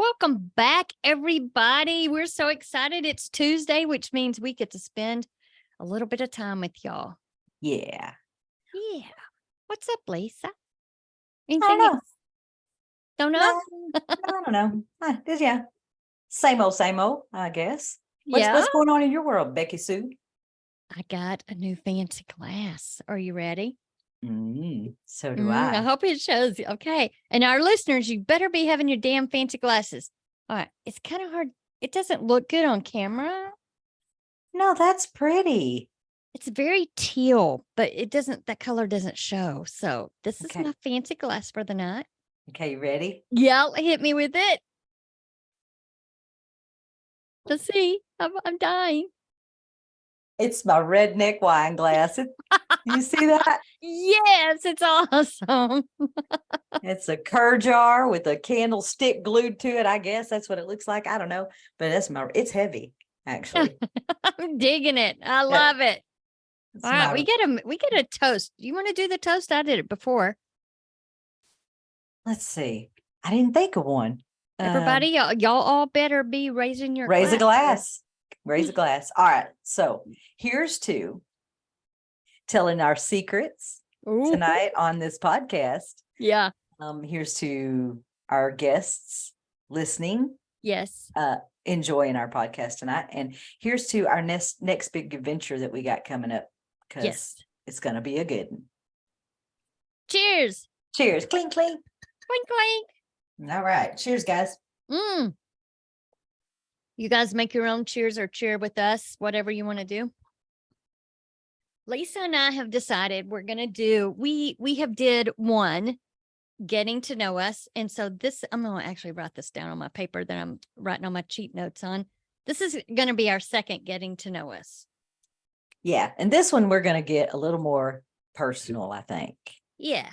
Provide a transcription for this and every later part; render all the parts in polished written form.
Welcome back, everybody. We're so excited. It's Tuesday, which means we get to spend a little bit of time with y'all. Yeah. Yeah. What's up, Lisa? I Anything? don't know. Don't know? No, I don't know. Yeah. Same old, I guess. Yeah. What's going on in your world, Becky Sue? I got a new fancy glass. Are you ready? So do I I. hope it shows you. Okay. And our listeners, you better be having your damn fancy glasses. All right. It's kind of hard. It doesn't look good on camera. No, that's pretty. It's very teal, but that color doesn't show. So this is Okay. my fancy glass for the night. Okay, you ready? Yeah, hit me with it. Let's see. I'm dying. It's my redneck wine glass. You see that? Yes, it's awesome. It's a cur jar with a candlestick glued to it. I guess that's what it looks like. I don't know, but it's heavy, actually. I'm digging it. I love it. All right, we get a toast. You want to do the toast? I did it before. Let's see. I didn't think of one. Everybody, y'all all better be raising your raise a glass. Here. Raise a glass. All right. So here's to telling our secrets tonight on this podcast. Yeah. Here's to our guests listening. Yes. Enjoying our podcast tonight. And here's to our next big adventure that we got coming up. Because it's going to be a good one. Cheers. Cheers. Clink, clink. Clink, clink. All right. Cheers, guys. You guys make your own cheers or cheer with us, whatever you want to do. Lisa and I have decided we're going to do, we have did one, getting to know us. And so I'm going to actually write this down on my paper that I'm writing on my cheat notes on. This is going to be our second getting to know us. Yeah. And this one, we're going to get a little more personal, I think. Yeah.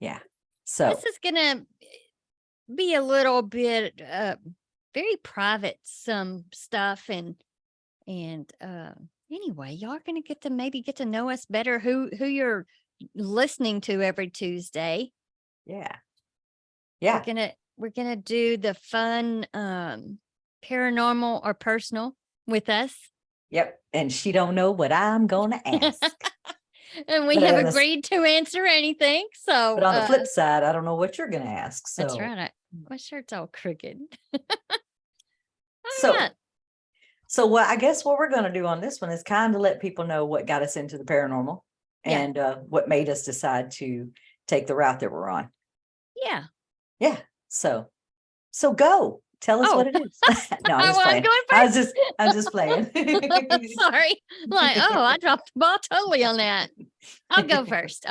Yeah. So this is going to be a little bit very private, some stuff. And anyway, y'all are going to maybe get to know us better, who you're listening to every Tuesday. Yeah. Yeah. We're going to do the fun paranormal or personal with us. Yep. And she don't know what I'm going to ask. And we have agreed to answer anything. So, but on the flip side, I don't know what you're going to ask. So that's right. My shirt's all crooked. So what I guess what we're going to do on this one is kind of let people know what got us into the paranormal and what made us decide to take the route that we're on. Yeah. Yeah. So go. Tell us what it is. No, I'm just playing. I'm just playing. Sorry. I dropped the ball totally on that. I'll go first.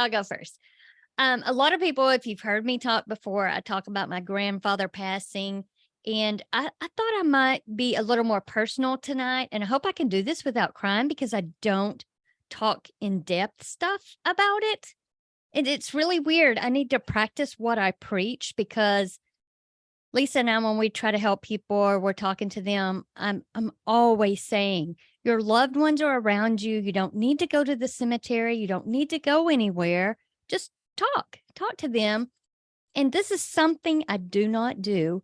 A lot of people, if you've heard me talk before, I talk about my grandfather passing. And I thought I might be a little more personal tonight. And I hope I can do this without crying because I don't talk in-depth stuff about it. And it's really weird. I need to practice what I preach because Lisa and I, when we try to help people or we're talking to them, I'm always saying, your loved ones are around you. You don't need to go to the cemetery. You don't need to go anywhere. Just talk to them. And this is something I do not do.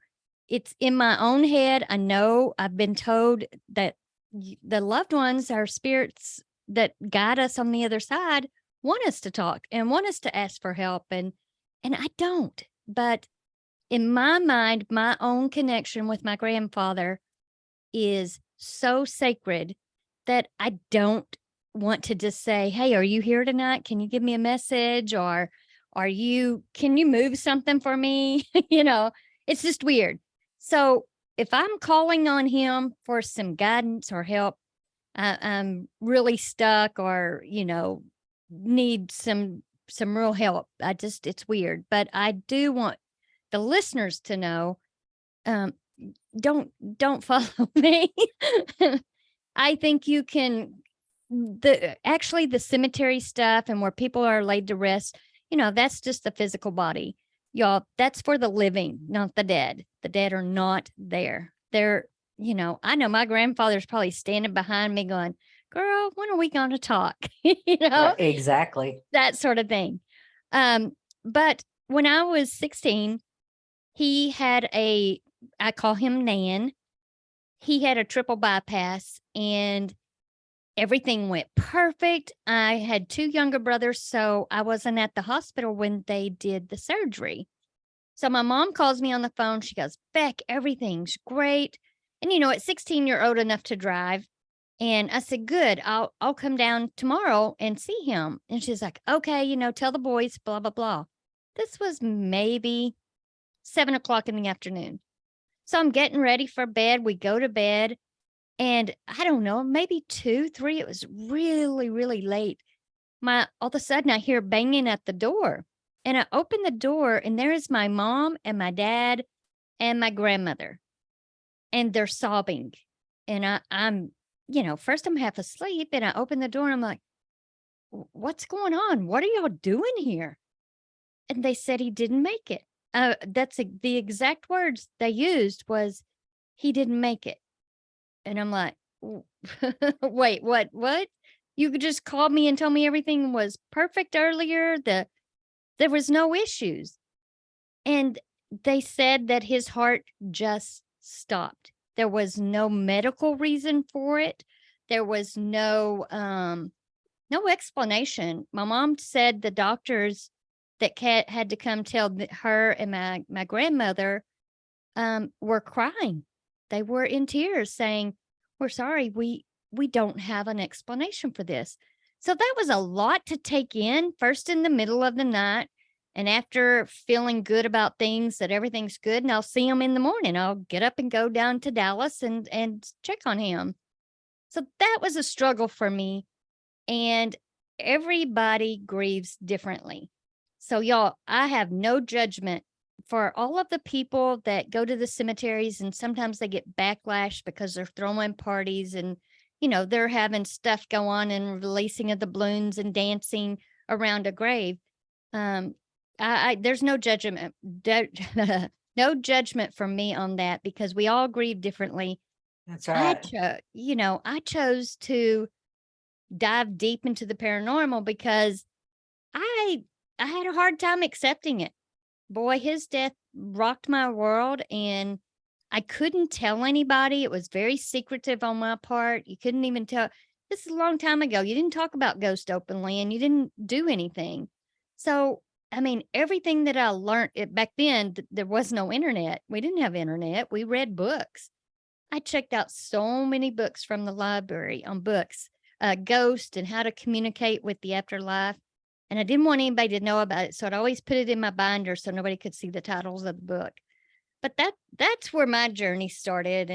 It's in my own head. I know I've been told that the loved ones, our spirits that guide us on the other side, want us to talk and want us to ask for help. And I don't. But in my mind, my own connection with my grandfather is so sacred that I don't want to just say, hey, are you here tonight? Can you give me a message? Or can you move something for me? It's just weird. So if I'm calling on him for some guidance or help, I'm really stuck or, need some real help. It's weird, but I do want the listeners to know, don't follow me. I think you can, the cemetery stuff and where people are laid to rest, that's just the physical body. Y'all, that's for the living, not the dead. The dead are not there. They're, I know my grandfather's probably standing behind me going, girl, when are we going to talk? Right, exactly. That sort of thing. But when I was 16, he had a I call him Nan. He had a triple bypass and everything went perfect. I had 2 younger brothers, so I wasn't at the hospital when they did the surgery. So my mom calls me on the phone. She goes, Beck, everything's great. And at 16, you're old enough to drive. And I said, good, I'll come down tomorrow and see him. And she's like, okay, tell the boys, blah, blah, blah. This was maybe 7 o'clock in the afternoon. So I'm getting ready for bed. We go to bed. And I don't know, maybe 2, 3. It was really, really late. All of a sudden I hear banging at the door. And I open the door and there is my mom and my dad and my grandmother. And they're sobbing. And I'm, first I'm half asleep and I open the door and I'm like, what's going on? What are y'all doing here? And they said he didn't make it. That's the exact words they used was, he didn't make it. And I'm like, wait, what? You could just call me and tell me everything was perfect earlier. There was no issues. And they said that his heart just stopped. There was no medical reason for it. There was no explanation. My mom said the doctors that had to come tell her and my grandmother were crying. They were in tears saying, we're sorry, we don't have an explanation for this. So that was a lot to take in, first in the middle of the night. And after feeling good about things, that everything's good, and I'll see him in the morning. I'll get up and go down to Dallas and check on him. So that was a struggle for me. And everybody grieves differently. So y'all, I have no judgment for all of the people that go to the cemeteries, and sometimes they get backlash because they're throwing parties and, they're having stuff go on and releasing of the balloons and dancing around a grave. There's no judgment, no judgment from me on that, because we all grieve differently. That's right. I chose to dive deep into the paranormal because I had a hard time accepting it. Boy, his death rocked my world, and I couldn't tell anybody. It was very secretive on my part. You couldn't even tell. This is a long time ago. You didn't talk about ghosts openly, and you didn't do anything. So, everything that I learned back then, there was no internet. We didn't have internet. We read books. I checked out so many books from the library on books, ghosts and how to communicate with the afterlife. And I didn't want anybody to know about it. So I'd always put it in my binder so nobody could see the titles of the book. But that's where my journey started.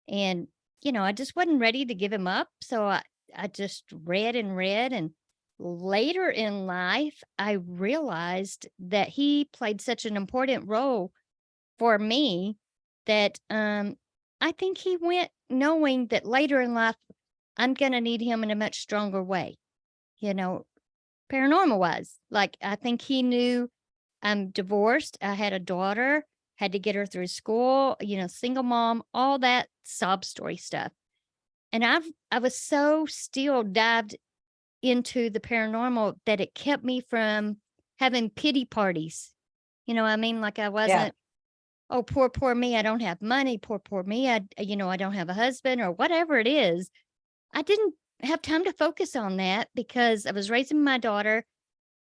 And I just wasn't ready to give him up. So I just read and read. And later in life, I realized that he played such an important role for me that I think he went knowing that later in life, I'm going to need him in a much stronger way. Paranormal wise, like, I think he knew I'm divorced. I had a daughter, had to get her through school, single mom, all that sob story stuff. And I was so still dived into the paranormal that it kept me from having pity parties. Like I wasn't, oh, poor me. I don't have money. Poor me. I don't have a husband or whatever it is. I didn't have time to focus on that because I was raising my daughter,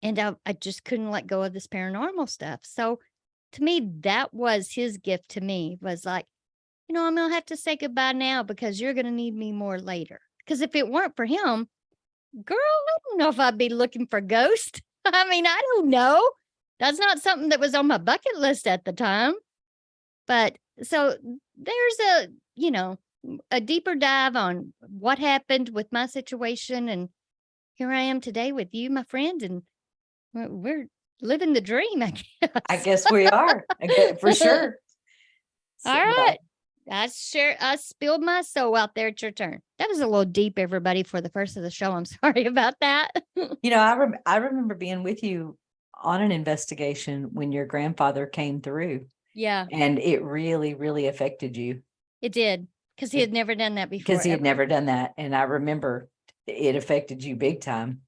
and I just couldn't let go of this paranormal stuff. So to me, that was his gift to me, was like, I'm going to have to say goodbye now because you're going to need me more later. Because if it weren't for him, girl, I don't know if I'd be looking for ghosts. I don't know. That's not something that was on my bucket list at the time. But so there's a deeper dive on what happened with my situation. And here I am today with you, my friend, and we're living the dream, I guess. I guess we are. For sure. All right. I spilled my soul out there. It's your turn. That was a little deep, everybody, for the first of the show. I'm sorry about that. I remember being with you on an investigation when your grandfather came through. Yeah. And it really, really affected you. It did. Because he had never done that before. Because he had never done that. And I remember it affected you big time.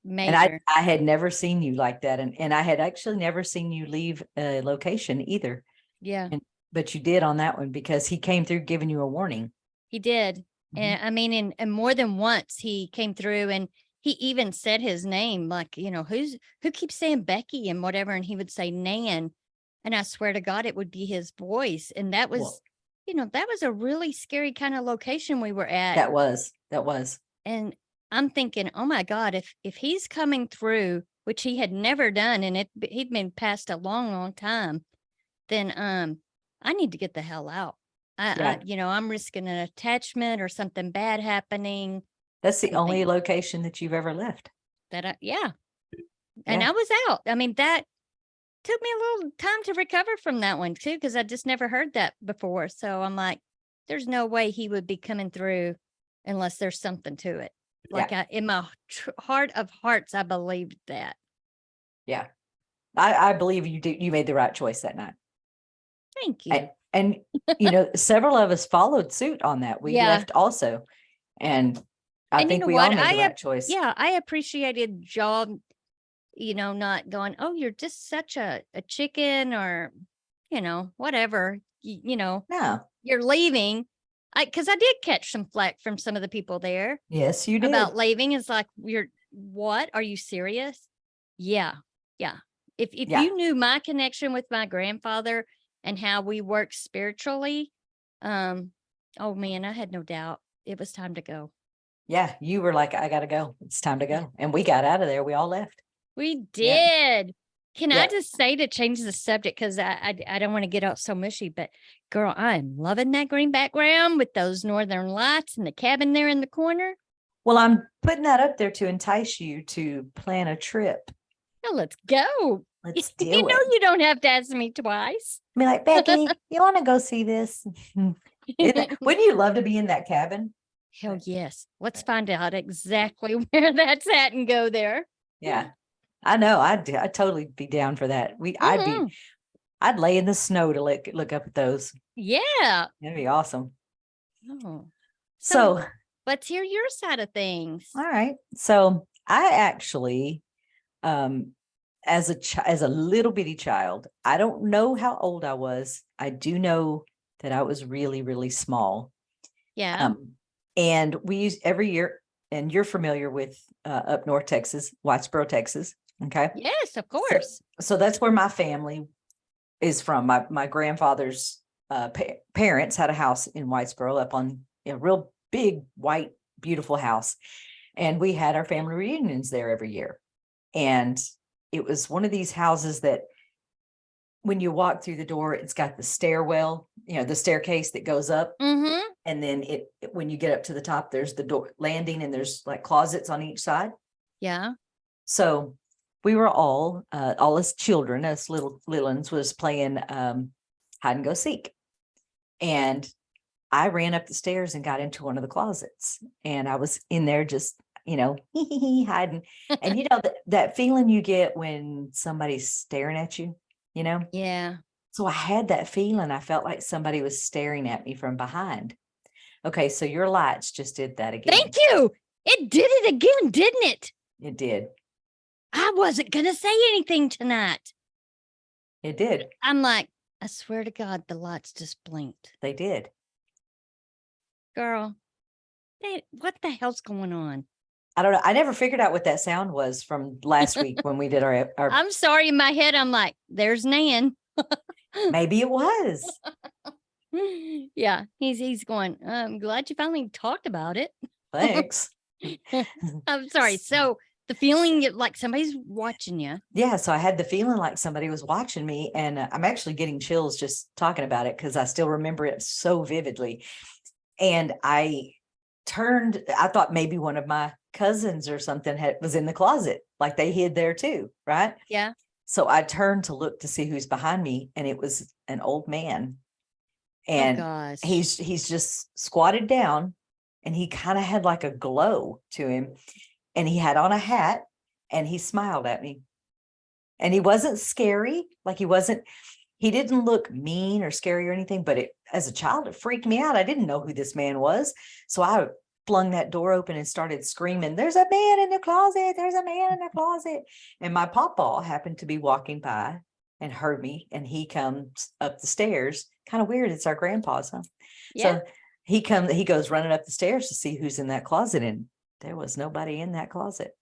Major. And I had never seen you like that. And I had actually never seen you leave a location either. Yeah. And But you did on that one because he came through giving you a warning. He did. Mhm. And I mean, and more than once he came through, and he even said his name, like, who keeps saying Becky and whatever. And he would say Nan. And I swear to God, it would be his voice. And that was, Well, that was a really scary kind of location we were at. that was. And I'm thinking, oh my God, if he's coming through, which he had never done, and he'd been passed a long, long time, then I need to get the hell out. Yeah. I'm risking an attachment or something bad happening. That's the I'm only thinking location that you've ever left. and Yeah. I was out. I mean, that took me a little time to recover from that one too, because I just never heard that before. So I'm like, there's no way he would be coming through unless there's something to it. Like in my heart of hearts, I believed that. Yeah. I believe you made the right choice that night. Thank you. And several of us followed suit on that. We left also. And I think we all made the right choice. Yeah, I appreciated y'all, not going, oh, you're just such a chicken or, whatever, No. you're leaving. Because I did catch some flack from some of the people there. Yes, you did. About leaving. It's like, what? Are you serious? Yeah. Yeah. If you knew my connection with my grandfather and how we work spiritually, oh man, I had no doubt it was time to go. Yeah, you were like, I gotta go. It's time to go. And we got out of there. We all left. We did. Can I just say, to change the subject, because I don't want to get out so mushy, but girl, I'm loving that green background with those northern lights and the cabin there in the corner. Well, I'm putting that up there to entice you to plan a trip. No, let's go. Let's do it. You don't have to ask me twice. Be like, Becky, you want to go see this? Wouldn't you love to be in that cabin? Hell yes. Let's find out exactly where that's at and go there. Yeah, I know. I'd totally be down for that. I'd lay in the snow to look up at those. Yeah. That'd be awesome. Oh. So let's hear your side of things. All right. So I actually, as a little bitty child, I don't know how old I was. I do know that I was really, really small. Yeah. And we use every year, and you're familiar with up north Texas, Whitesboro, Texas. Okay. Yes, of course. So that's where my family is from. My grandfather's parents had a house in Whitesboro up on a real big, white, beautiful house. And we had our family reunions there every year. And it was one of these houses that when you walk through the door, it's got the stairwell, the staircase that goes up. Mm-hmm. And then when you get up to the top, there's the door landing and there's like closets on each side. Yeah. So we were all as children, us little ones, was playing hide and go seek. And I ran up the stairs and got into one of the closets, and I was in there just, hiding. And that feeling you get when somebody's staring at you, Yeah. So I had that feeling. I felt like somebody was staring at me from behind. Okay, so your lights just did that again. Thank you. It did it again, didn't it? It did. I wasn't going to say anything tonight. It did. I'm like, I swear to God, the lights just blinked. They did. Girl, what the hell's going on? I don't know. I never figured out what that sound was from last week when we did our I'm sorry, in my head, I'm like, there's Nan. Maybe it was. Yeah, he's going, I'm glad you finally talked about it. Thanks. I'm sorry. So the feeling like somebody's watching you. Yeah. So I had the feeling like somebody was watching me, and I'm actually getting chills just talking about it because I still remember it so vividly. And I thought maybe one of my cousins or something was in the closet, like they hid there too. Right. Yeah. So I turned to look to see who's behind me, and it was an old man. And he's just squatted down, and he kind of had like a glow to him, and he had on a hat, and he smiled at me, and he wasn't scary. Like he didn't look mean or scary or anything, but as a child, it freaked me out. I didn't know who this man was. So I flung that door open and started screaming, there's a man in the closet. There's a man in the closet. And my pawpaw happened to be walking by, and heard me, and he comes up the stairs. Kind of weird. It's our grandpa's, huh? Yeah. So he goes running up the stairs to see who's in that closet, and there was nobody in that closet.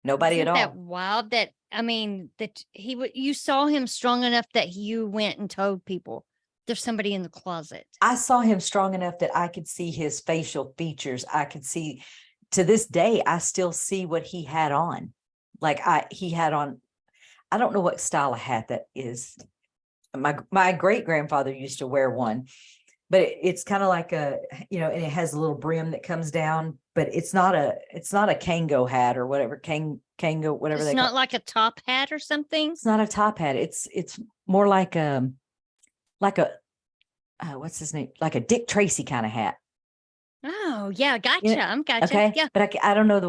Nobody at Isn't that all. wild? That I mean, that you saw him strong enough that you went and told people there's somebody in the closet. I saw him strong enough that I could see his facial features. I could see, to this day, I still see what he had on. Like he had on, I don't know what style of hat that is. My great grandfather used to wear one, but it's kind of like a, and it has a little brim that comes down, but it's not a Kango hat or whatever, Kango, whatever It's they not call. like a top hat or something. It's not a top hat. It's more like a what's his name? Like a Dick Tracy kind of hat. Oh yeah, gotcha. I'm gotcha. Okay. Yeah. But I don't know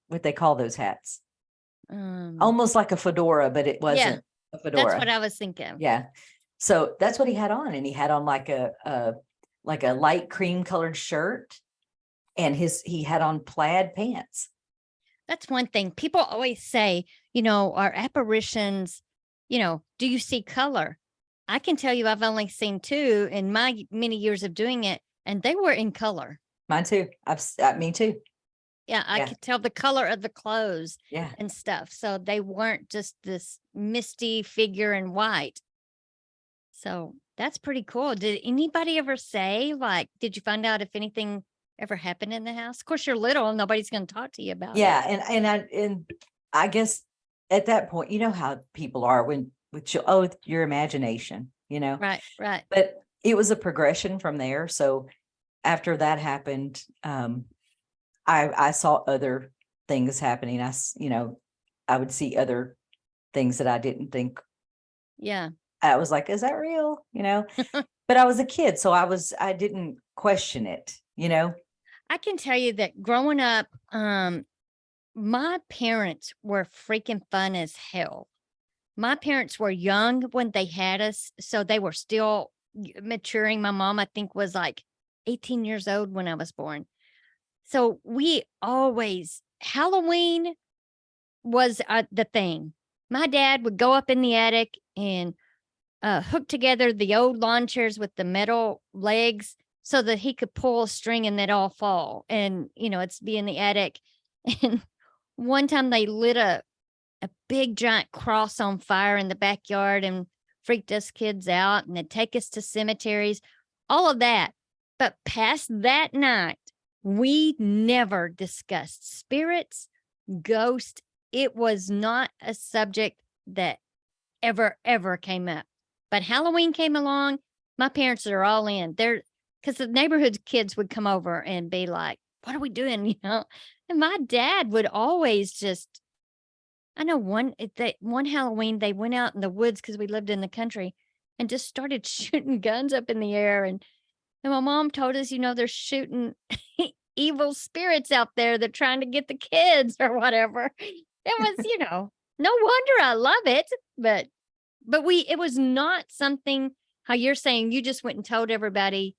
what they call those hats. Almost like a fedora, but it wasn't a fedora. That's what I was thinking. Yeah. So that's what he had on. And he had on like a light cream colored shirt, and he had on plaid pants. That's one thing. People always say, our apparitions, do you see color? I can tell you I've only seen two in my many years of doing it, and they were in color. Mine too. Me too. Yeah, I could tell the color of the clothes Yeah. and stuff. So they weren't just this misty figure in white. So that's pretty cool. Did anybody ever say, like, did you find out if anything ever happened in the house? Of course, you're little and nobody's going to talk to you about it. And I guess at that point, you know how people are with your imagination, Right. But it was a progression from there. So after that happened, I saw other things happening. I would see other things that I didn't think. Yeah. I was like, is that real? But I was a kid, so I didn't question it, I can tell you that growing up, my parents were freaking fun as hell. My parents were young when they had us, so they were still maturing. My mom, I think, was like 18 years old when I was born. So Halloween was the thing. My dad would go up in the attic and hook together the old lawn chairs with the metal legs so that he could pull a string and they'd all fall. And, it's be in the attic. And one time they lit a big giant cross on fire in the backyard and freaked us kids out, and they'd take us to cemeteries, all of that. But past that night, we never discussed spirits, ghosts. It was not a subject that ever came up. But Halloween came along. My parents are all in. Because the neighborhood kids would come over and be like, what are we doing? And my dad would always just, I know one Halloween, they went out in the woods because we lived in the country and just started shooting guns up in the air. And my mom told us, they're shooting evil spirits out there. They're trying to get the kids or whatever. It was, no wonder I love it. But it was not something, how you're saying you just went and told everybody,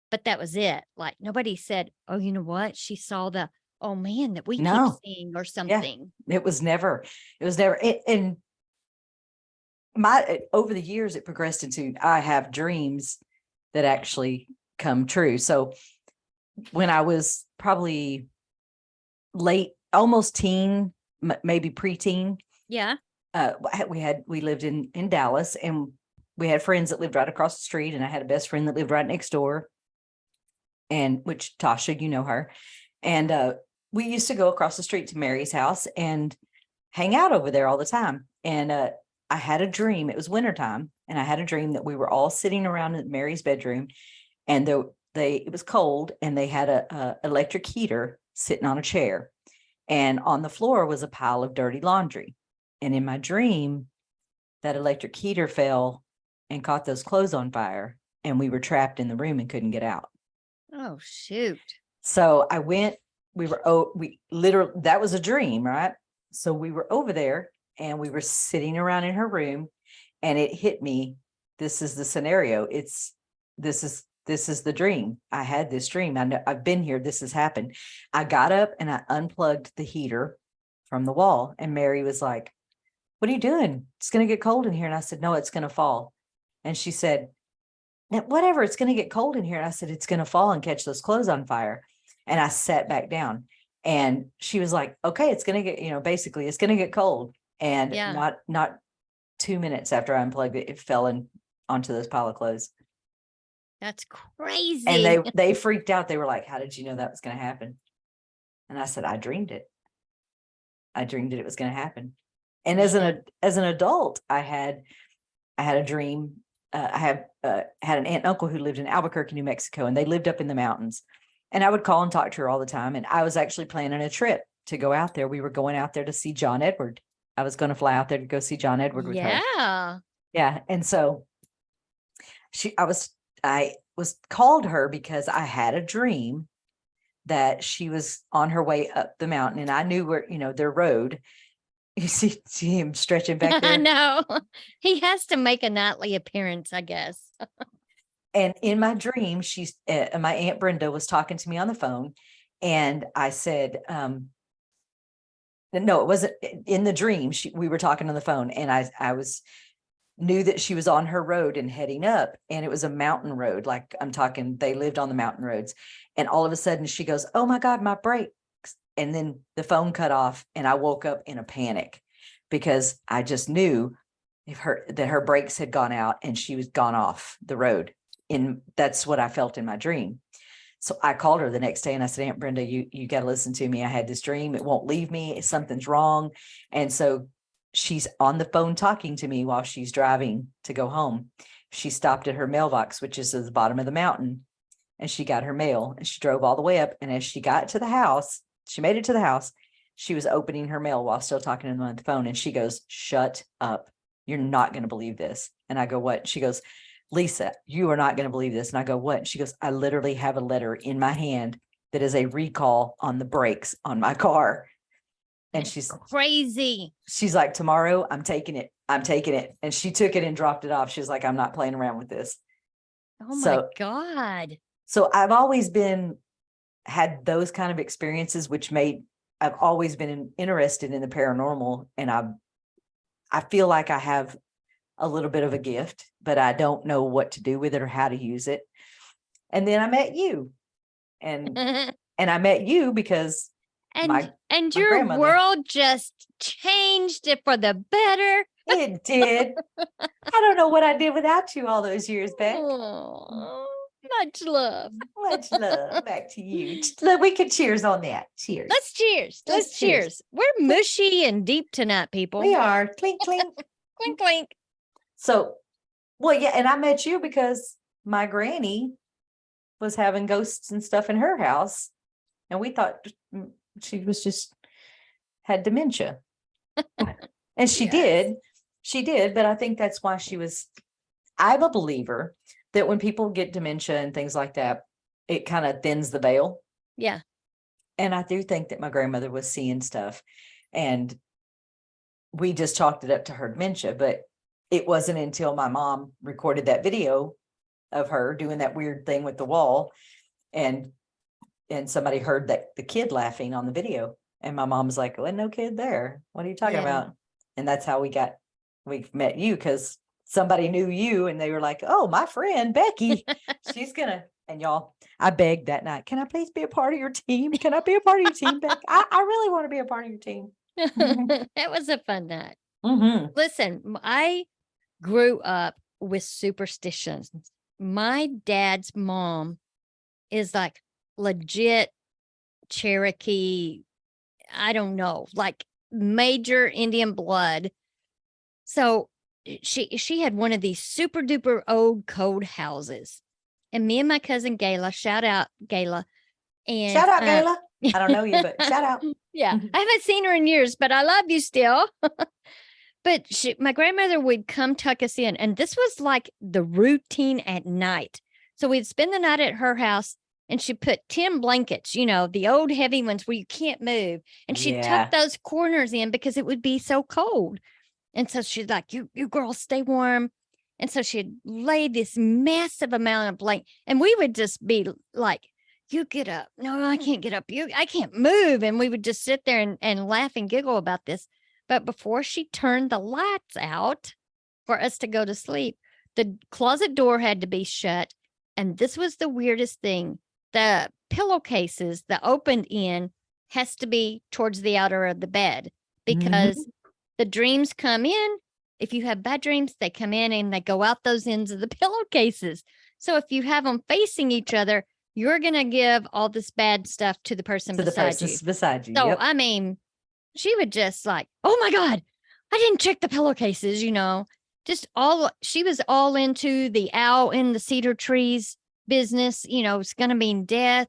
but that was it. Like nobody said, oh, you know what? She saw the, oh man, that we keep seeing or something. Yeah, it was never, and over the years, it progressed into, I have dreams that actually come true. So when I was probably late, almost teen, maybe preteen. Yeah. We lived in Dallas, and we had friends that lived right across the street, and I had a best friend that lived right next door, and which Tasha, you know her. And we used to go across the street to Mary's house and hang out over there all the time. And I had a dream. It was wintertime, and I had a dream that we were all sitting around in Mary's bedroom, and it was cold, and they had a electric heater sitting on a chair, and on the floor was a pile of dirty laundry. And in my dream, that electric heater fell and caught those clothes on fire, and we were trapped in the room and couldn't get out. Oh, shoot. So I went, that was a dream, right? So we were over there, and we were sitting around in her room, and it hit me. This is the scenario. This is the dream. I had this dream. I know I've been here. This has happened. I got up and I unplugged the heater from the wall, and Mary was like, what are you doing? It's going to get cold in here. And I said, no, it's going to fall. And she said, whatever, it's going to get cold in here. And I said, it's going to fall and catch those clothes on fire. And I sat back down, and she was like, okay, it's going to get, basically it's going to get cold. And not 2 minutes after I unplugged it, it fell onto this pile of clothes. That's crazy. And they freaked out. They were like, how did you know that was going to happen? And I said, I dreamed it. I dreamed it was going to happen. And as an adult, I had a dream. I had an aunt and uncle who lived in Albuquerque, New Mexico, and they lived up in the mountains. And I would call and talk to her all the time. And I was actually planning a trip to go out there. We were going out there to see John Edward. I was going to fly out there to go see John Edward with her. Yeah. And so I was called her because I had a dream that she was on her way up the mountain, and I knew where, their road. You see him stretching back there. I know. He has to make a nightly appearance, I guess. And in my dream, my Aunt Brenda was talking to me on the phone, and I said, no, it wasn't in the dream. We were talking on the phone, and I knew that she was on her road and heading up, and it was a mountain road. Like I'm talking, they lived on the mountain roads. And all of a sudden she goes, oh my God, my brakes. And then the phone cut off, and I woke up in a panic because I just knew that her brakes had gone out and she was gone off the road. And that's what I felt in my dream. So I called her the next day and I said, Aunt Brenda, you got to listen to me. I had this dream. It won't leave me. Something's wrong. And so she's on the phone talking to me while she's driving to go home. She stopped at her mailbox, which is at the bottom of the mountain, and she got her mail, and she drove all the way up. And as she got to the house, she made it to the house, she was opening her mail while still talking to them on the phone. And she goes, shut up. You're not going to believe this. And I go, what? She goes, Lisa, you are not going to believe this. And I go, what? She goes, I literally have a letter in my hand that is a recall on the brakes on my car. And she's crazy. She's like, tomorrow I'm taking it. I'm taking it. And she took it and dropped it off. She's like, I'm not playing around with this. Oh my God. So I've always had those kind of experiences, which I've always been interested in the paranormal. And I feel like I have a little bit of a gift, but I don't know what to do with it or how to use it. And then I met you, and I met you because my your grandmother. World just changed it for the better. It did. I don't know what I did without you all those years back. Oh, much love. Much love back to you. We could cheers on that. Cheers. Let's cheers. Let's cheers. We're mushy and deep tonight, people. We are. Clink, clink. Clink, clink. So, well, yeah, and I met you because my granny was having ghosts and stuff in her house, and we thought she was just had dementia. And she did, but I think that's why I'm a believer that when people get dementia and things like that, it kind of thins the veil. Yeah. And I do think that my grandmother was seeing stuff, and we just chalked it up to her dementia. But it wasn't until my mom recorded that video of her doing that weird thing with the wall, and somebody heard that the kid laughing on the video, and my mom was like, well, no kid there. What are you talking about? And that's how we met you, because somebody knew you, and they were like, oh, my friend Becky, she's gonna. And y'all, I begged that night, can I please be a part of your team? Can I be a part of your team, Becky? I really want to be a part of your team. It was a fun night. Mm-hmm. Listen, I grew up with superstitions. My dad's mom is like legit Cherokee, I don't know, like major Indian blood. So she had one of these super duper old cold houses. And me and my cousin Gayla, shout out Gayla. And shout out Gayla. I don't know you, but shout out. Yeah. I haven't seen her in years, but I love you still. But my grandmother would come tuck us in. And this was like the routine at night. So we'd spend the night at her house, and she'd put 10 blankets, the old heavy ones where you can't move. And she'd tuck those corners in because it would be so cold. And so she's like, you girls stay warm. And so she'd lay this massive amount of blanket. And we would just be like, you get up. No, I can't get up. I can't move. And we would just sit there and laugh and giggle about this. But before she turned the lights out for us to go to sleep, the closet door had to be shut. And this was the weirdest thing. The pillowcases, the opened end, has to be towards the outer of the bed because the dreams come in. If you have bad dreams, they come in and they go out those ends of the pillowcases. So if you have them facing each other, you're going to give all this bad stuff to the person beside you. So, yep. I mean, she would just like, oh my God, I didn't check the pillowcases, she was all into the owl in the cedar trees business, it's going to mean death.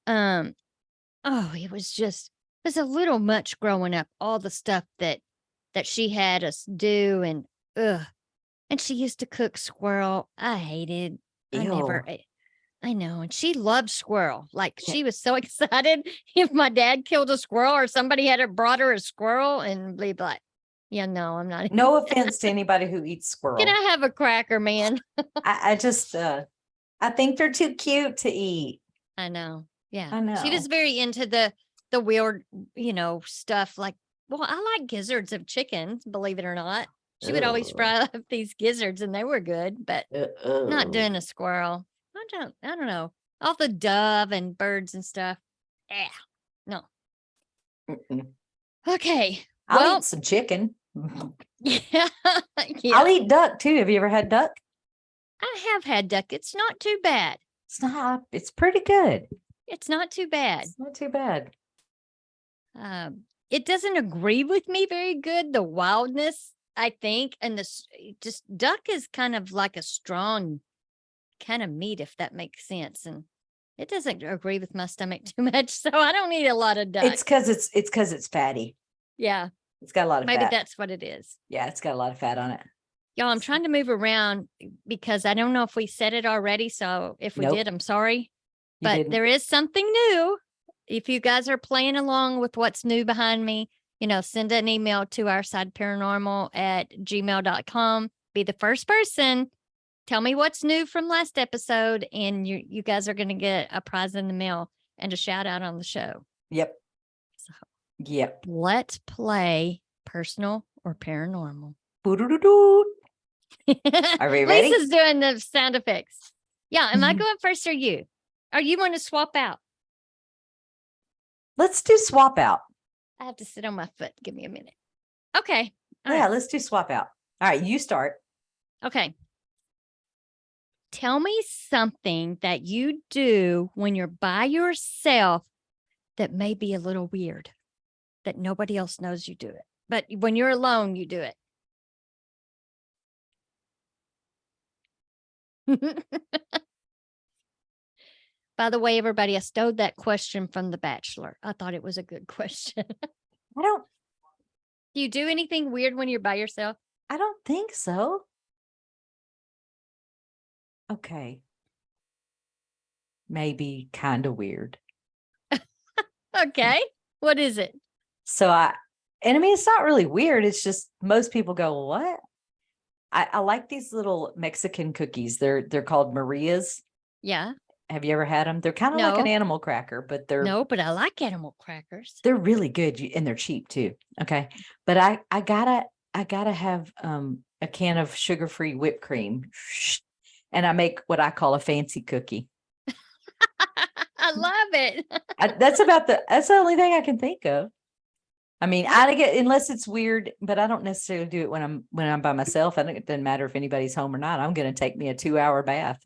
It was a little much growing up, all the stuff that she had us do. And she used to cook squirrel. I hated, I know. And she loved squirrel. Like she was so excited if my dad killed a squirrel or somebody had brought her a squirrel and be like, yeah, no, I'm not. No offense to anybody who eats squirrel. Can I have a cracker, man? I just, I think they're too cute to eat. I know. Yeah. I know. She was very into the weird, stuff like, well, I like gizzards of chickens, believe it or not. She would always fry up these gizzards and they were good, but not doing a squirrel. I don't know. All the dove and birds and stuff. No. Okay. I'll eat some chicken. Yeah. I'll eat duck too. Have you ever had duck? I have had duck. It's not too bad. It's pretty good. It's not too bad. It's not too bad. It doesn't agree with me very good. The wildness, I think, and just duck is kind of like a strong kind of meat, if that makes sense. And it doesn't agree with my stomach too much. So I don't eat a lot of duck. It's because it's fatty. Yeah. It's got a lot of Maybe fat. that's what it is. Yeah, it's got a lot of fat on it. Y'all, I'm trying to move around because I don't know if we said it already. So if we did, I'm sorry. But there is something new. If you guys are playing along with what's new behind me, send an email to our side paranormal@gmail.com. Be the first person. Tell me what's new from last episode. And you guys are going to get a prize in the mail and a shout out on the show. Yep. So, yep. Let's play personal or paranormal. Are we ready? Lisa's doing the sound effects. Yeah. Am I going first or you? Or you want to swap out? Let's do swap out. I have to sit on my foot. Give me a minute. Okay. All right. Let's do swap out. All right. You start. Okay. Tell me something that you do when you're by yourself that may be a little weird, that nobody else knows you do it. But when you're alone, you do it. By the way, everybody, I stole that question from The Bachelor. I thought it was a good question. Do you do anything weird when you're by yourself? I don't think so. Okay. Maybe kind of weird. Okay. What is it? So it's not really weird. It's just most people go, what? I like these little Mexican cookies. They're called Maria's. Yeah. Have you ever had them? They're kind of like an animal cracker, but but I like animal crackers. They're really good and they're cheap too. Okay. But I gotta have a can of sugar-free whipped cream. And I make what I call a fancy cookie. I love it. That's the only thing I can think of. I mean, unless it's weird, but I don't necessarily do it when I'm by myself. It doesn't matter if anybody's home or not. I'm going to take me a 2-hour bath.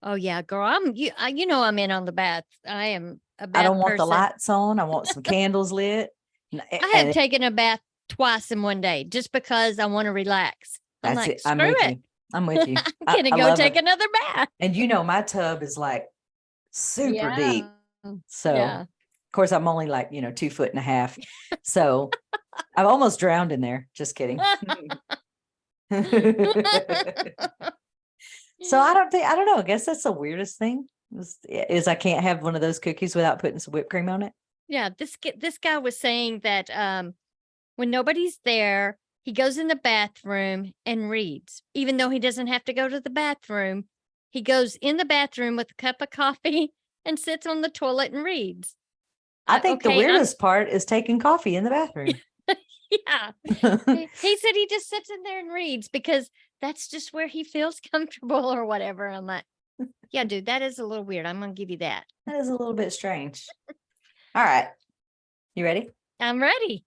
Oh yeah, girl. I'm in on the bath. I am a bath I don't want person. the lights on. I want some candles lit. I have taken a bath twice in one day just because I want to relax. I'm with you. I'm with you. I'm going to go take another bath. And my tub is like super deep. So of course I'm only like, 2.5 feet. So I'm almost drowned in there. Just kidding. So I don't know. I guess that's the weirdest thing is I can't have one of those cookies without putting some whipped cream on it. Yeah. This guy was saying that when nobody's there, he goes in the bathroom and reads, even though he doesn't have to go to the bathroom. He goes in the bathroom with a cup of coffee and sits on the toilet and reads. I think the weirdest part is taking coffee in the bathroom. Yeah. He said he just sits in there and reads because that's just where he feels comfortable or whatever. I'm like, yeah, dude, that is a little weird. I'm going to give you that. That is a little bit strange. All right. You ready? I'm ready.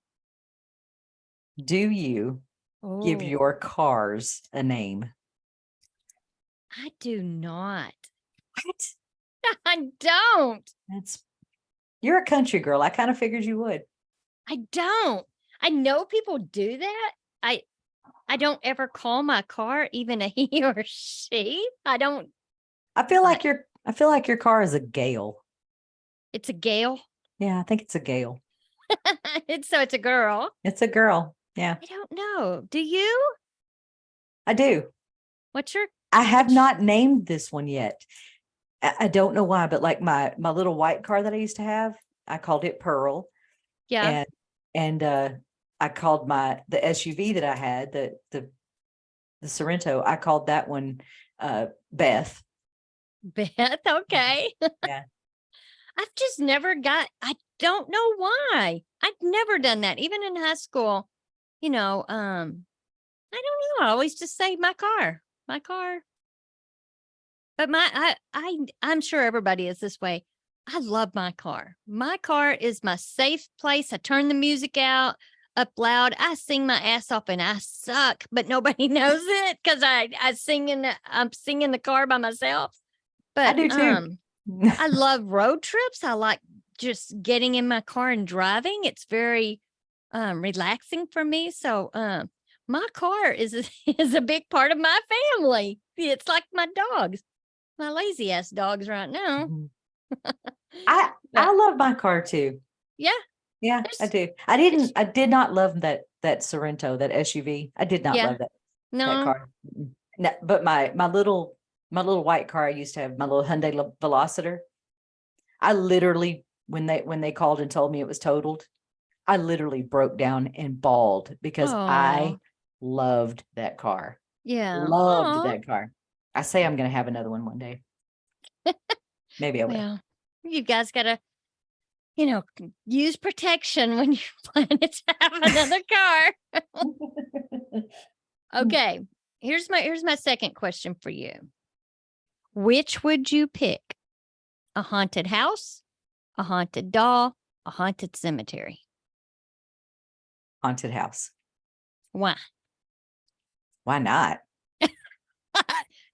Do you give your cars a name? I do not. What? I don't. You're a country girl. I kind of figured you would. I don't. I know people do that. I don't ever call my car even a he or she. I don't. I feel like your car is a Gale. It's a Gale. Yeah, I think it's a Gale. It's a girl. It's a girl. Yeah. I don't know. Do you? I do. I have not named this one yet. I don't know why, but like my little white car that I used to have, I called it Pearl. Yeah. And I called the SUV that I had, the Sorrento, I called that one Beth. Beth, okay. Yeah. I've just never I don't know why. I've never done that. Even in high school, I don't know. I always just say my car. But I'm sure everybody is this way. I love my car. My car is my safe place. I turn the music out up loud. I sing my ass off and I suck, but nobody knows it because I'm singing the car by myself. But I do too. I love road trips. I like just getting in my car and driving. It's very relaxing for me. So my car is a big part of my family. It's like my dogs, my lazy ass dogs right now. I love my car too. Yeah. Yeah, I do. I did not love that Sorrento, that SUV. I did not love that car. No, but my little white car I used to have, my little Hyundai Velociter. I literally, when they called and told me it was totaled, I literally broke down and bawled because I loved that car. Yeah. Loved that car. I say I'm going to have another one day. Maybe I will. Well, you guys got to, use protection when you're planning to have another car. Okay. Here's my second question for you. Which would you pick? A haunted house, a haunted doll, a haunted cemetery? Haunted house. Why? Why not?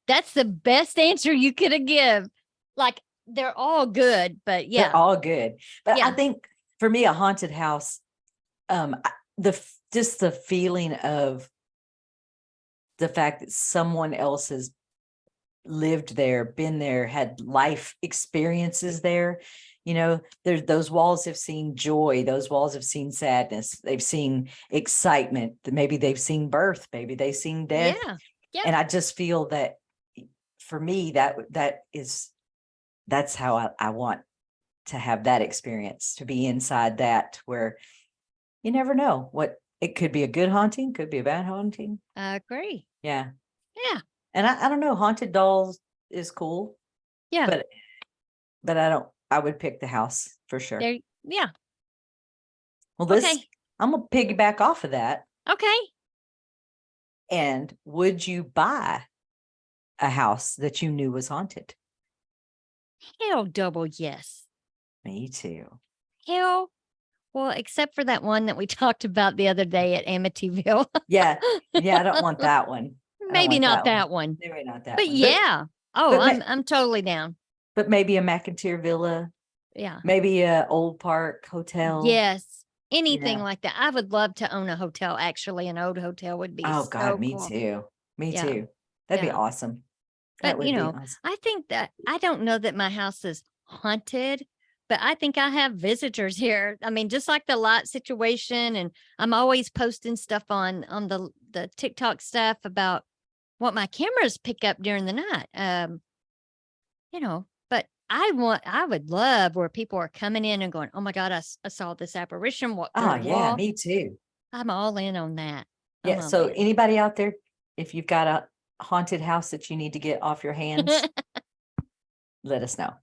That's the best answer you could have given. Like, they're all good, but yeah. They're all good. But I think for me, a haunted house, just the feeling of the fact that someone else has lived there, been there, had life experiences there. Those walls have seen joy. Those walls have seen sadness. They've seen excitement. Maybe they've seen birth. Maybe they've seen death. Yeah. And I just feel that for me, that's how I want to have that experience, to be inside that, where you never know what it could be. A good haunting, could be a bad haunting. I agree. Yeah. And I don't know, haunted dolls is cool. Yeah. But I would pick the house for sure. Yeah. Well, I'm going to piggyback off of that. Okay. And would you buy a house that you knew was haunted? Hell, double yes. Me too. Hell, well, except for that one that we talked about the other day at Amityville. Yeah, I don't want that one. Maybe not that one. Maybe not that but one. Yeah. I'm totally down. But maybe a McIntyre Villa. Yeah. Maybe a Old Park Hotel. Yes. Anything like that. I would love to own a hotel. Actually, an old hotel would be God, me cool. too. Me too. That'd be awesome. But, I think that I don't know that my house is haunted, but I think I have visitors here. I mean, just like the light situation, and I'm always posting stuff on the TikTok stuff about what my cameras pick up during the night. But I would love where people are coming in and going, oh my God, I saw this apparition. Yeah, me too. I'm all in on that. Yeah. So anybody out there, if you've got a haunted house that you need to get off your hands, let us know.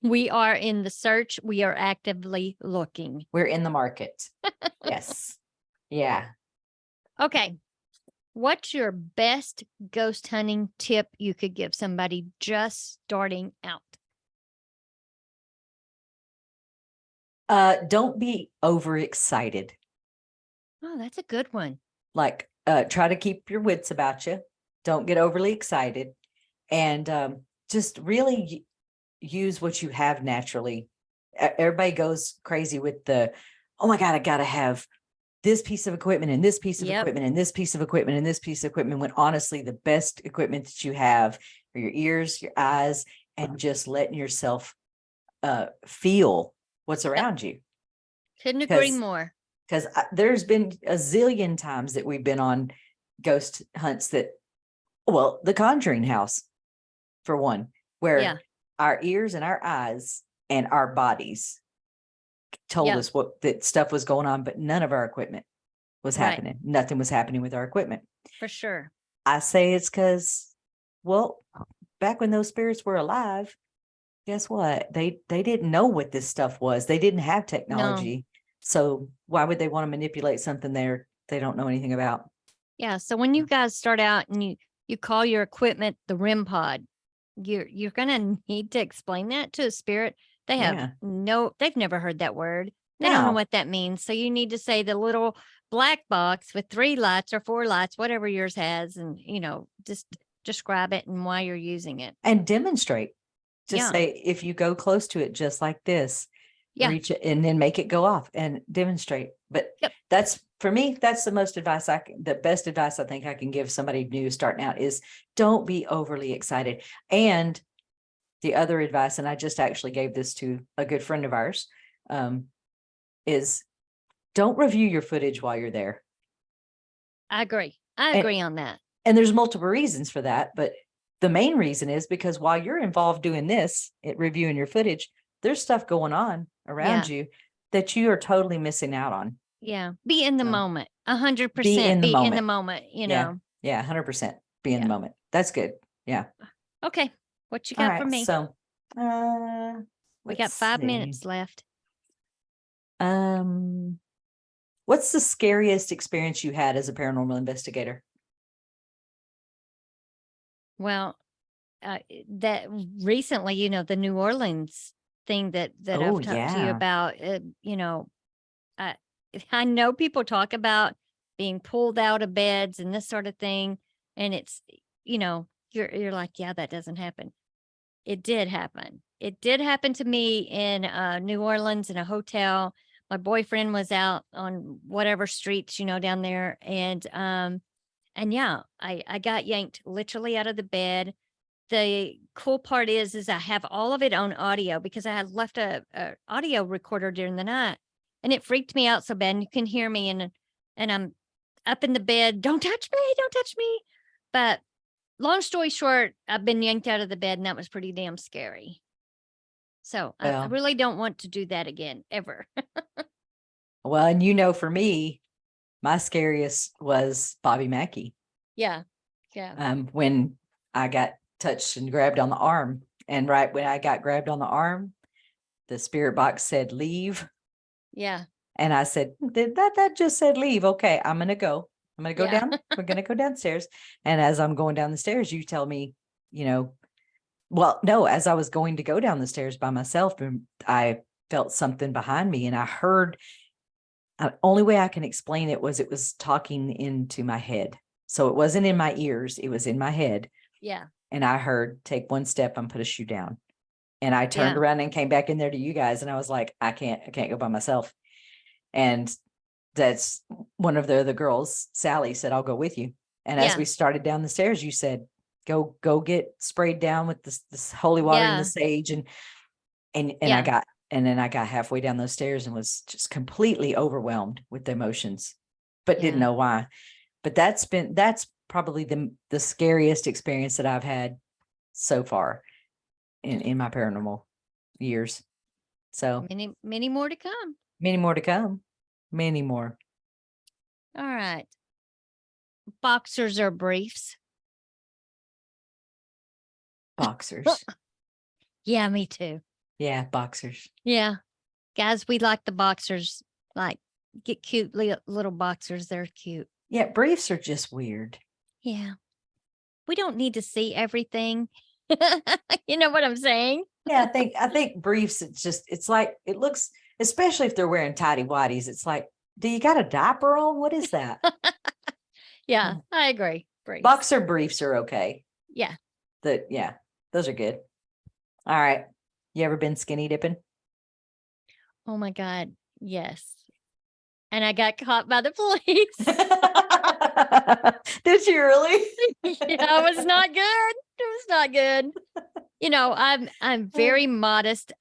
We are in the search. We are actively looking. We're in the market. Yes. Yeah. Okay. What's your best ghost hunting tip you could give somebody just starting out? Don't be overexcited. Oh, that's a good one. Like, try to keep your wits about you. Don't get overly excited, and just really use what you have naturally. Everybody goes crazy with the, oh my God, I gotta have this piece of equipment and this piece of Yep. equipment and this piece of equipment and this piece of equipment, when honestly the best equipment that you have are your ears, your eyes, and just letting yourself feel what's around you. Couldn't agree more. Because there's been a zillion times that we've been on ghost hunts that, well, the Conjuring house, for one, where our ears and our eyes and our bodies told us what that stuff was going on, but none of our equipment was happening. Nothing was happening with our equipment. For sure. I say it's because, well, back when those spirits were alive, guess what? They didn't know what this stuff was. They didn't have technology. No. So why would they want to manipulate something they don't know anything about? Yeah. So when you guys start out and you call your equipment the REM pod, you're gonna need to explain that to a spirit. They have they've never heard that word. They don't know what that means. So you need to say the little black box with 3 lights or 4 lights, whatever yours has, and just describe it and why you're using it. And demonstrate. Just say, if you go close to it just like this, reach it and then make it go off and demonstrate. But that's, for me, that's the best advice I think I can give somebody new starting out is don't be overly excited. And the other advice, and I just actually gave this to a good friend of ours, is don't review your footage while you're there. I agree. I agree on that. And there's multiple reasons for that, but the main reason is because while you're involved doing this, reviewing your footage, there's stuff going on around you that you are totally missing out on. Yeah. Be in the moment. 100%. Be in the moment. In the moment, Yeah. 100%. Be in the moment. That's good. Yeah. Okay. What you got for me? So, we got 5 minutes left. What's the scariest experience you had as a paranormal investigator? Well, that recently, the New Orleans thing that I've talked to you about, I know people talk about being pulled out of beds and this sort of thing. And it's, you're like, yeah, that doesn't happen. It did happen. It did happen to me in New Orleans in a hotel. My boyfriend was out on whatever streets, down there. And I got yanked literally out of the bed. The cool part is I have all of it on audio because I had left a audio recorder during the night, and it freaked me out so bad. And you can hear me, and I'm up in the bed. Don't touch me. But long story short, I've been yanked out of the bed, and that was pretty damn scary. So I really don't want to do that again, ever. Well, and for me, my scariest was Bobby Mackey. Yeah. When I got touched and grabbed on the arm, and right when I got grabbed on the arm, the spirit box said leave. Yeah. And I said, that just said leave. Okay, I'm gonna go down. We're gonna go downstairs. And as I'm going down the stairs, you tell me, well, no, as I was going to go down the stairs by myself, and I felt something behind me, and I heard, only way I can explain it was talking into my head. So it wasn't in my ears, it was in my head. Yeah. And I heard, take one step and put a shoe down. And I turned around and came back in there to you guys. And I was like, I can't go by myself. And that's one of the other girls, Sally, said, I'll go with you. And as we started down the stairs, you said, go get sprayed down with this holy water and the sage. And I got halfway down those stairs and was just completely overwhelmed with the emotions, but didn't know why. But that's probably the scariest experience that I've had so far in my paranormal years. So many more to come. Many more to come. Many more. All right. Boxers or briefs? Boxers. Yeah, me too. Yeah, boxers. Yeah. Guys, we like the boxers, like get cute little boxers. They're cute. Yeah, briefs are just weird. Yeah. We don't need to see everything. You know what I'm saying? Yeah, I think briefs, it's like, it looks, especially if they're wearing tidy whities, it's like, do you got a diaper on? What is that? Yeah, I agree. Briefs. Boxer briefs are okay. Yeah. Those are good. All right. You ever been skinny dipping? Oh my God. Yes. And I got caught by the police. Did you really? Yeah, it was not good. It was not good. You know, I'm very modest.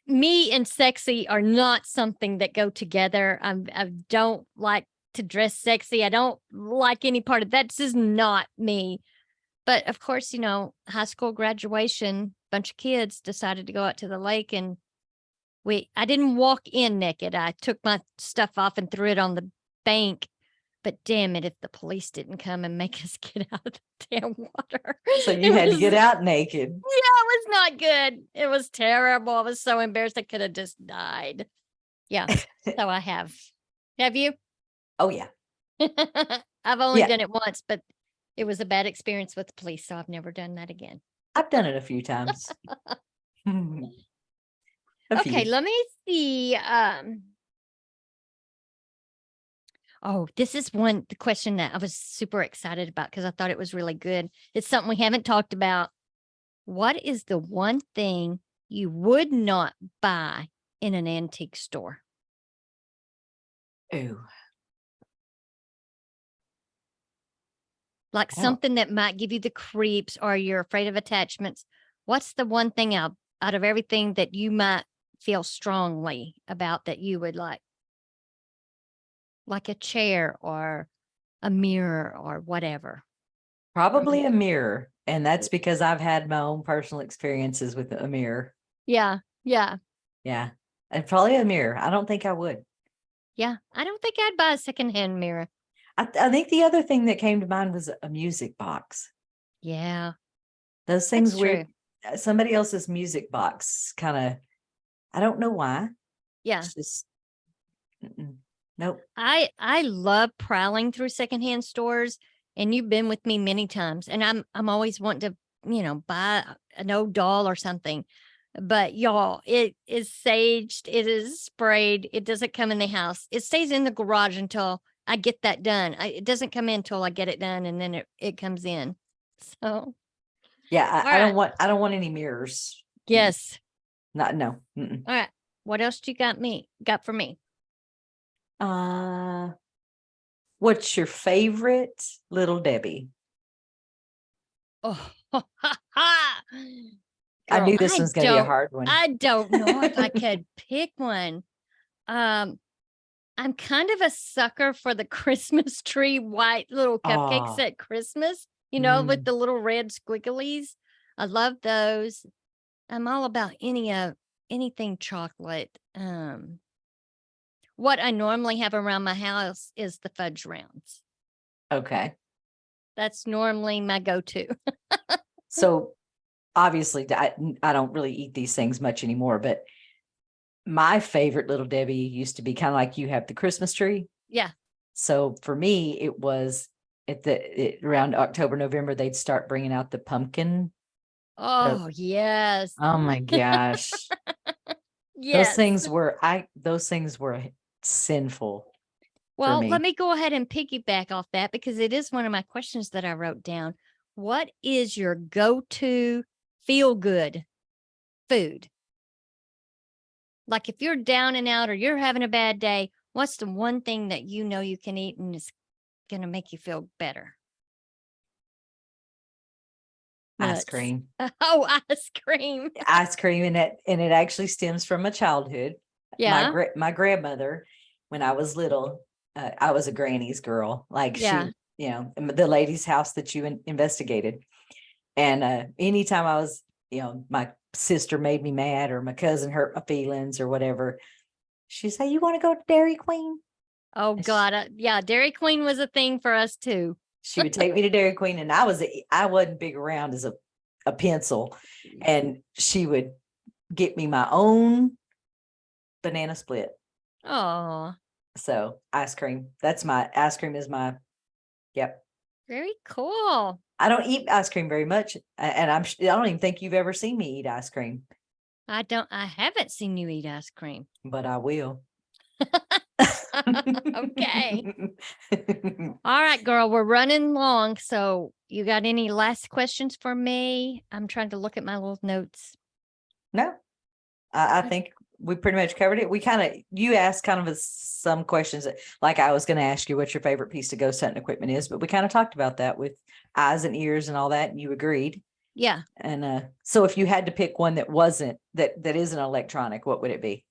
Me and sexy are not something that go together. I don't like to dress sexy. I don't like any part of that. This is not me. But of course, you know, high school graduation, bunch of kids decided to go out to the lake, and I didn't walk in naked. I took my stuff off and threw it on the bank. But damn it, if the police didn't come and make us get out of the damn water. So you had to get out naked. Yeah, it was not good. It was terrible. I was so embarrassed I could have just died. Yeah. So I have. Have you? Oh, yeah. I've only done it once, but it was a bad experience with the police, so I've never done that again. I've done it a few times. Okay, let me see. Oh, this is the question that I was super excited about because I thought it was really good. It's something we haven't talked about. What is the one thing you would not buy in an antique store? Ooh. Like something that might give you the creeps, or you're afraid of attachments. What's the one thing out of everything that you might feel strongly about that you would like a chair or a mirror or whatever? Probably a mirror. And that's because I've had my own personal experiences with a mirror. Yeah. Yeah. Yeah. And probably a mirror. I don't think I would. Yeah. I don't think I'd buy a secondhand mirror. I think the other thing that came to mind was a music box. Yeah. Those things where somebody else's music box kind of, I don't know why. Yeah. It's just, nope. I love prowling through secondhand stores, and you've been with me many times, and I'm always wanting to, you know, buy an old doll or something. But y'all, it is saged, it is sprayed, it doesn't come in the house. It stays in the garage until I get that done. It doesn't come in until I get it done, and then it comes in. So yeah, I don't want any mirrors. Yes. No. All right. What else do you got for me? What's your favorite Little Debbie? Oh, I knew this one's going to be a hard one. I don't know if I could pick one. I'm kind of a sucker for the Christmas tree white little cupcakes at Christmas, you know, with the little red squigglies. I love those. I'm all about anything chocolate. What I normally have around my house is the fudge rounds. Okay. That's normally my go-to. So obviously I don't really eat these things much anymore, but my favorite Little Debbie used to be kind of like you have the Christmas tree. Yeah. So for me, it was around October, November, they'd start bringing out the pumpkin. Oh, yes. Oh my gosh. Yes. Those things were sinful. Well, let me go ahead and piggyback off that because it is one of my questions that I wrote down. What is your go-to feel-good food? Like if you're down and out or you're having a bad day, what's the one thing that you know you can eat and it's going to make you feel better? Ice cream. Oh, ice cream. Ice cream, and it actually stems from my childhood. Yeah. My grandmother, when I was little, I was a granny's girl. Like she, you know, the lady's house that you investigated. And anytime I was, you know, my sister made me mad or my cousin hurt my feelings or whatever, she'd say, "You want to go to Dairy Queen?" Oh God. Yeah. Dairy Queen was a thing for us too. She would take me to Dairy Queen, and I wasn't big around as a pencil, and she would get me my own banana split. Oh, So ice cream. That's my ice cream is my, yep. Very cool. I don't eat ice cream very much. And I don't even think you've ever seen me eat ice cream. I haven't seen you eat ice cream. But I will. Okay. All right, girl, we're running long. So you got any last questions for me? I'm trying to look at my little notes. No, I think we pretty much covered it. You asked kind of some questions like I was going to ask you what your favorite piece of ghost hunting equipment is, but we kind of talked about that with eyes and ears and all that. And you agreed. Yeah. And so if you had to pick one that isn't electronic, what would it be?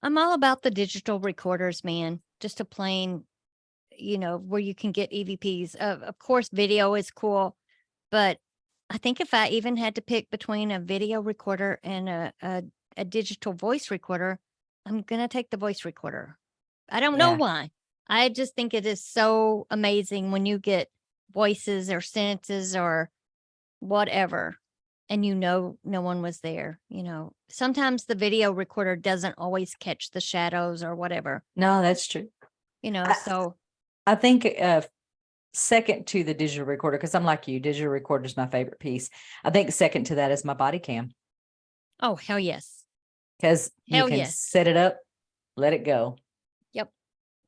I'm all about the digital recorders, man. Just a plain, where you can get EVPs. Of course, video is cool, but I think if I even had to pick between a video recorder and a digital voice recorder, I'm going to take the voice recorder. I don't know why. I just think it is so amazing when you get voices or sentences or whatever, and no one was there. Sometimes the video recorder doesn't always catch the shadows or whatever. No, that's true. I think second to the digital recorder, because I'm like you, digital recorder is my favorite piece. I think second to that is my body cam. Oh, hell yes. Because you can set it up, let it go. Yep.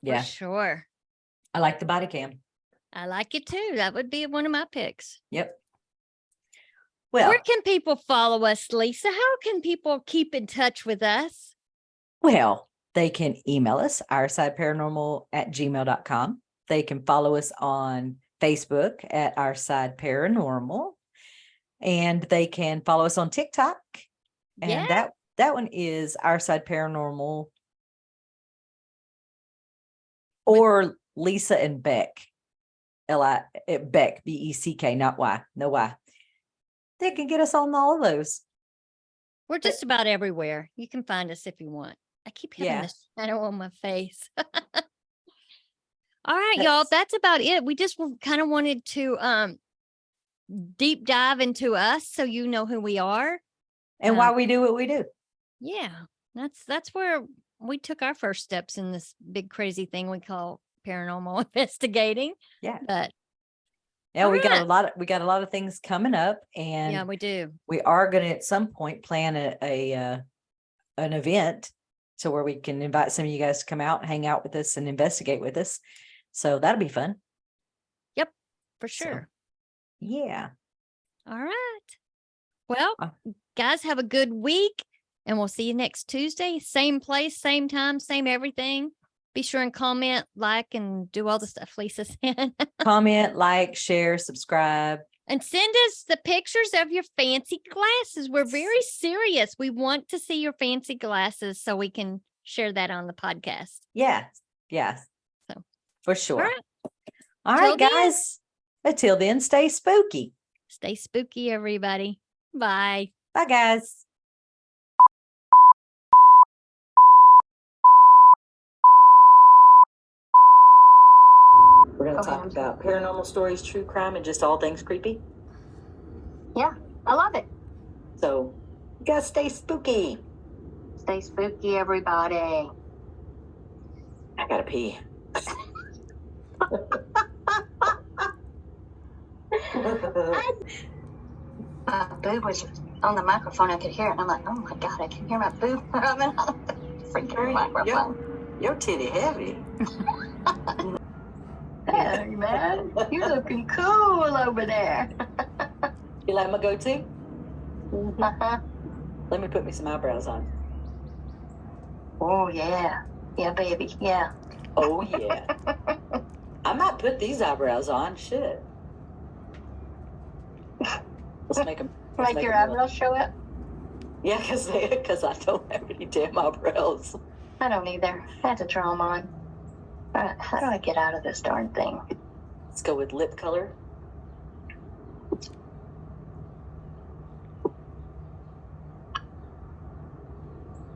Yeah. For sure. I like the body cam. I like it too. That would be one of my picks. Yep. Well, where can people follow us, Lisa? How can people keep in touch with us? Well, they can email us, oursideparanormal@gmail.com. They can follow us on Facebook at Our Side Paranormal. And they can follow us on TikTok. And that one is Our Side Paranormal. Or Lisa and Beck. Beck, BECK, not Y. No Y. They can get us on all of those. We're just about everywhere. You can find us if you want. I keep having this shadow on my face. All right, y'all. That's about it. We just kind of wanted to deep dive into us so you know who we are. And why we do what we do. Yeah. That's where we took our first steps in this big crazy thing we call paranormal investigating. Yeah. But we got a lot of things coming up, and yeah, we do. We are going to at some point plan an event so where we can invite some of you guys to come out, hang out with us, and investigate with us. So that'll be fun. Yep, for sure. So, yeah. All right. Well, guys, have a good week, and we'll see you next Tuesday. Same place, same time, same everything. Be sure and comment, like, and do all the stuff Lisa said. Comment, like, share, subscribe. And send us the pictures of your fancy glasses. We're very serious. We want to see your fancy glasses so we can share that on the podcast. Yeah. Yes. So, for sure. All right, guys. Until then, stay spooky. Stay spooky, everybody. Bye. Bye, guys. We're going to talk about paranormal stories, true crime, and just all things creepy. Yeah, I love it. So, you guys stay spooky. Stay spooky, everybody. I gotta pee. My boob was on the microphone. I could hear it. And I'm like, oh my God, I can hear my boob rubbing on the freaking microphone. Your titty heavy. Hey, man, you're looking cool over there. You like my go-to? Uh-huh. Let me put me some eyebrows on. Oh, yeah. Yeah, baby. Yeah. Oh, yeah. I might put these eyebrows on. Shit. Let's make them. Make your eyebrows show up? Yeah, because I don't have any damn eyebrows. I don't either. I had to draw them on. How do I get out of this darn thing? Let's go with lip color.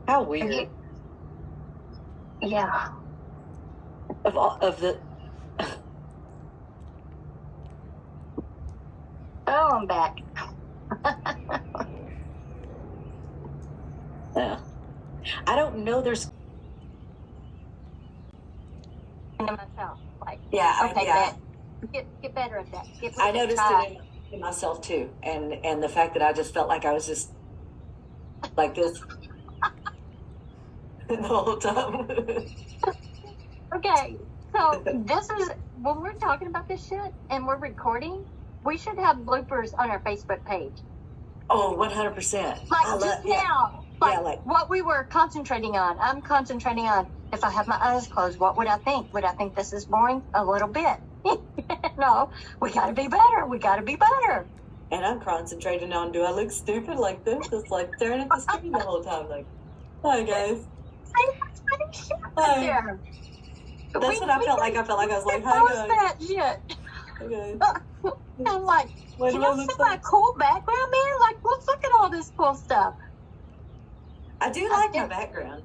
How weird. Yeah. Of the. Oh, I'm back. Yeah. I don't know. There's Yeah, Okay, yeah. Get better at that. I noticed it in myself too, and the fact that I just felt like I was just like this the whole time. Okay, so this is when we're talking about this shit and we're recording. We should have bloopers on our Facebook page. Oh, 100%. Like just now, like what we were concentrating on. I'm concentrating on if I have my eyes closed, what would I think? Would I think this is boring? A little bit. No, we got to be better. We got to be better. And I'm concentrating on, do I look stupid like this? Just like staring at the screen the whole time, like, hi guys. Say that's funny shit right there. That's what I felt like. I felt like I was like, hi guys. That shit. Hi guys. I'm like, can you see my cool background, man? Like, let's look at all this cool stuff. I do like my background.